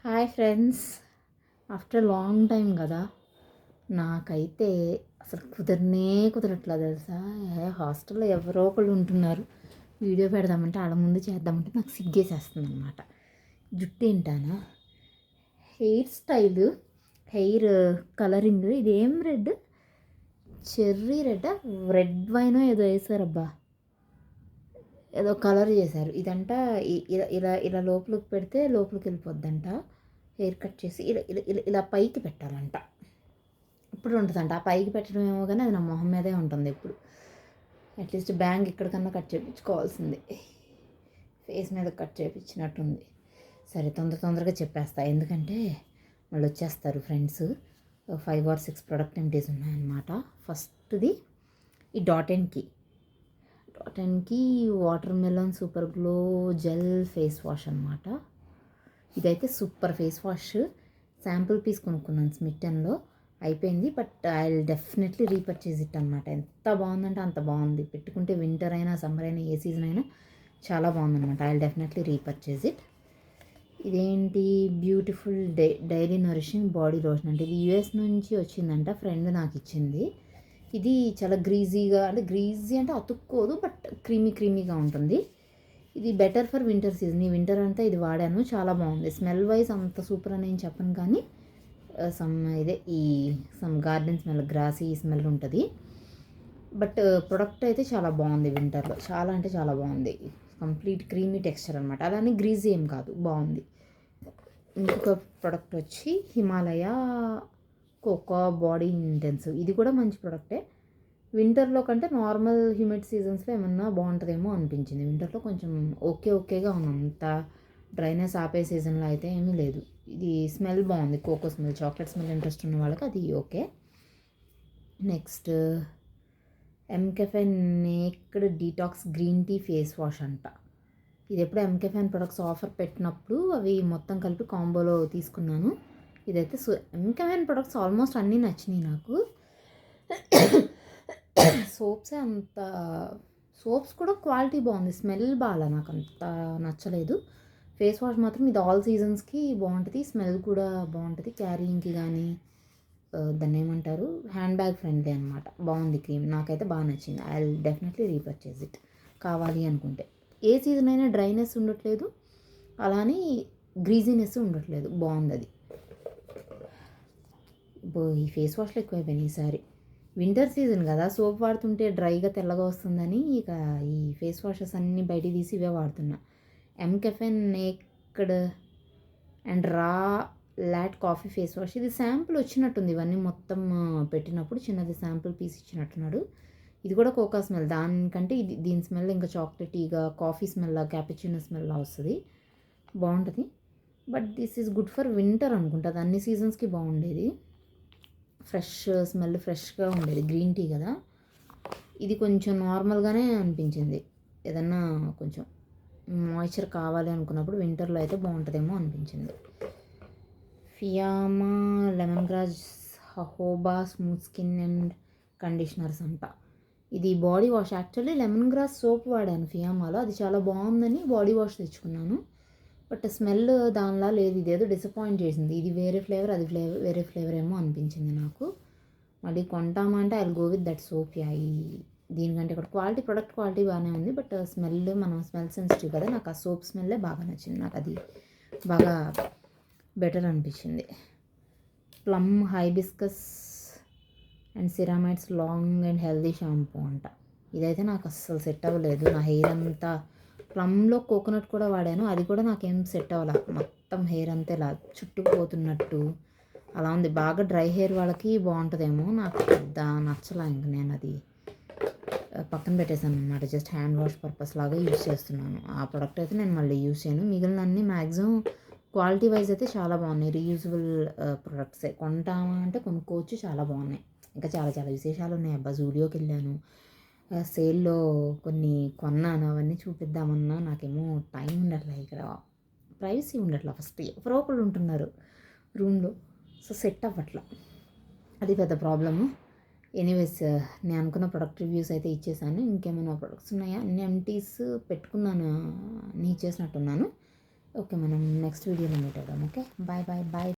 Hi friends. After long time కదా, నాకైతే అసలు కుదరట్లేదు తెలుసా. హాస్టల్లో ఎవరో ఒకళ్ళు ఉంటున్నారు, వీడియో పెడదామంటే వాళ్ళ ముందు చేద్దామంటే నాకు సిగ్గేసేస్తుంది అనమాట. జుట్టు ఏంటానా, హెయిర్ స్టైల్, హెయిర్ కలరింగ్, ఇదేం red, cherry red, red wine ఏదో వేసారబ్బా, ఏదో కలర్ చేశారు. ఇదంట ఇలా ఇలా ఇలా లోపలికి పెడితే లోపలికి వెళ్ళిపోద్దంట. హెయిర్ కట్ చేసి ఇలా ఇలా ఇలా ఇలా పైకి పెట్టాలంట. ఇప్పుడు ఉంటుందంట ఆ పైకి పెట్టడం ఏమో, కానీ అది నా మొహం మీదే ఉంటుంది ఎప్పుడు. అట్లీస్ట్ బ్యాంగ్ ఇక్కడికన్నా కట్ చేయించుకోవాల్సింది, ఫేస్ మీద కట్ చేయించినట్టుంది. సరే తొందరగా చెప్పేస్తా, ఎందుకంటే వాళ్ళు వచ్చేస్తారు ఫ్రెండ్స్. 5 or 6 ప్రొడక్ట్ ఎంటీస్ ఉన్నాయన్నమాట. ఫస్ట్ది ఈ dot and key watermelon super glow gel face wash అనమాట. ఇదైతే super face wash. Sample piece కొనుక్కున్నాను స్మిట్టన్లో, అయిపోయింది. But I will definitely repurchase it అనమాట. ఎంత బాగుందంటే అంత బాగుంది. పెట్టుకుంటే వింటర్ అయినా సమ్మర్ అయినా ఏ సీజన్ అయినా చాలా బాగుందనమాట. I will definitely repurchase it. ఇదేంటి, beautiful daily nourishing body lotion అంటే ఇది యూఎస్ నుంచి వచ్చిందంట, ఫ్రెండ్ నాకు ఇచ్చింది. ఇది చాలా గ్రీజీగా, అంటే గ్రీజీ అంటే అతుక్కోదు, బట్ క్రీమీగా ఉంటుంది. ఇది బెటర్ ఫర్ వింటర్ సీజన్. ఈ వింటర్ అంతా ఇది వాడాను, చాలా బాగుంది. స్మెల్ వైజ్ అంత సూపర్ అని నేను చెప్పను, కానీ some garden smell, Grassi smell ఉంటుంది. బట్ ప్రొడక్ట్ అయితే చాలా బాగుంది. వింటర్లో చాలా అంటే చాలా బాగుంది. కంప్లీట్ క్రీమీ టెక్స్చర్ అనమాట, అలానే గ్రీజీ ఏం కాదు, బాగుంది. ఇంకొక ప్రొడక్ట్ వచ్చి హిమాలయ కోకో బాడీ ఇంటెన్సివ్. ఇది కూడా మంచి ప్రొడక్టే. వింటర్లో కంటే నార్మల్ హ్యూమిడ్ సీజన్స్లో ఏమన్నా బాగుంటుందేమో అనిపించింది. వింటర్లో కొంచెం ఓకేగా ఉంది, అంత డ్రైనెస్ ఆపే సీజన్లో అయితే ఏమీ లేదు. ఇది స్మెల్ బాగుంది, cocoa smell, chocolate smell interest ఉన్న వాళ్ళకి అది okay. Next mCaffeine naked detox green tea face wash అంట. ఇది ఎప్పుడు ఎంకెఫైన్ ప్రొడక్ట్స్ ఆఫర్ పెట్టినప్పుడు అవి మొత్తం కలిపి కాంబోలో తీసుకున్నాను. ఇదైతే ఎంకెఫైన్ ప్రొడక్ట్స్ ఆల్మోస్ట్ అన్నీ నచ్చినాయి నాకు. సోప్స్ కూడా క్వాలిటీ బాగుంది, స్మెల్ బాగా నాకు అంత నచ్చలేదు. ఫేస్ వాష్ మాత్రం ఇది ఆల్ సీజన్స్కి బాగుంటుంది, స్మెల్ కూడా బాగుంటుంది. క్యారీయింగ్కి కానీ దాన్ని ఏమంటారు, హ్యాండ్ బ్యాగ్ ఫ్రెండ్లీ అనమాట. బాగుంది క్రీమ్, నాకైతే బాగా నచ్చింది. I will definitely repurchase it కావాలి అనుకుంటే. ఏ సీజన్ అయినా డ్రైనెస్ ఉండట్లేదు, అలానే గ్రీజీనెస్ ఉండట్లేదు, బాగుంది అది. ఈ ఫేస్ వాష్లో ఎక్కువైపోయినాయి ఈసారి. వింటర్ సీజన్ కదా, సోప్ వాడుతుంటే డ్రైగా తెల్లగా వస్తుందని ఇక ఈ ఫేస్ వాషెస్ అన్నీ బయటికి తీసి ఇవే వాడుతున్నా. ఎంకెఫెన్ నేక్డ్ అండ్ రా లాట్ కాఫీ ఫేస్ వాష్. ఇది శాంపుల్ వచ్చినట్టుంది, ఇవన్నీ మొత్తం పెట్టినప్పుడు చిన్నది శాంపుల్ పీస్ ఇచ్చినట్టున్నాడు. ఇది కూడా కోకా స్మెల్, దానికంటే దీని స్మెల్ ఇంకా చాక్లెటీగా, కాఫీ స్మెల్, క్యాపుచినో స్మెల్ వస్తుంది, బాగుంటుంది. But this is good for winter అనుకుంటా, అది అన్ని సీజన్స్కి బాగుండేది. ఫ్రెష్ స్మెల్, ఫ్రెష్గా ఉండేది, గ్రీన్ టీ కదా. ఇది కొంచెం నార్మల్గానే అనిపించింది. ఏదన్నా కొంచెం మాయిశ్చర్ కావాలి అనుకున్నప్పుడు వింటర్లో అయితే బాగుంటుందేమో అనిపించింది. Fiama lemongrass jojoba smooth skin and conditioners అంట. ఇది body wash. Actually lemongrass soap వాడాను ఫియామాలో, అది చాలా బాగుందని బాడీ వాష్ తెచ్చుకున్నాను. బట్ స్మెల్ దానిలా లేదు, ఇదేదో డిసప్పాయింట్ చేసింది. ఇది వేరే ఫ్లేవర్, అది వేరే ఫ్లేవర్ ఏమో అనిపించింది నాకు. మళ్ళీ కొంటామా అంటే I will go with that soap. దీనికంటే ఇక్కడ ప్రొడక్ట్ క్వాలిటీ బాగానే ఉంది, బట్ స్మెల్, మనం స్మెల్ సెన్సిటివ్ కదా, నాకు ఆ సోప్ స్మెల్లే బాగా నచ్చింది. నాకు అది బాగా బెటర్ అనిపించింది. Plum hibiscus and ceramides long and healthy shampoo అంట. ఇదైతే నాకు అస్సలు సెట్ అవ్వలేదు. నా హెయిర్ అంతా, ప్లమ్లో కోకోనట్ కూడా వాడాను, అది కూడా నాకేం సెట్ అవ్వాల. మొత్తం హెయిర్ అంతా ఇలా చుట్టుకుపోతున్నట్టు అలా ఉంది. బాగా డ్రై హెయిర్ వాళ్ళకి బాగుంటుందేమో, నాకు పెద్ద నచ్చలా. ఇంక నేను అది పక్కన పెట్టేశాను అనమాట. జస్ట్ హ్యాండ్ వాష్ పర్పస్ లాగా యూజ్ చేస్తున్నాను. ఆ ప్రోడక్ట్ అయితే నేను మళ్ళీ యూజ్ చేయను. మిగిలిన అన్ని మ్యాక్సిమం క్వాలిటీ వైజ్ అయితే చాలా బాగున్నాయి. రీయూజబుల్ ప్రొడక్ట్సే. కొంటామా అంటే కొనుక్కోవచ్చు, చాలా బాగున్నాయి. ఇంకా చాలా విశేషాలు ఉన్నాయి అబ్బా. జూడియోకి వెళ్ళాను, సేల్లో కొన్ని కొన్నాను, అవన్నీ చూపిద్దామన్నా నాకేమో టైం ఉండట్లే, ఇక్కడ ప్రైవసీ ఉండట్లా. ఫస్ట్ ఎవరో ఒకళ్ళు ఉంటున్నారు రూమ్లో, సో సెట్ అవ్వట్లా, అది పెద్ద ప్రాబ్లము. ఎనీవేస్, నేను అనుకున్న ప్రొడక్ట్ రివ్యూస్ అయితే ఇచ్చేసాను. ఇంకేమైనా ప్రొడక్ట్స్ ఉన్నాయా, అన్ని ఎంటీస్ పెట్టుకున్నాను, నీ ఇచ్చేసినట్టున్నాను. ఓకే, మనం నెక్స్ట్ వీడియోలో మీట్ అవుదాం. Okay, bye bye bye.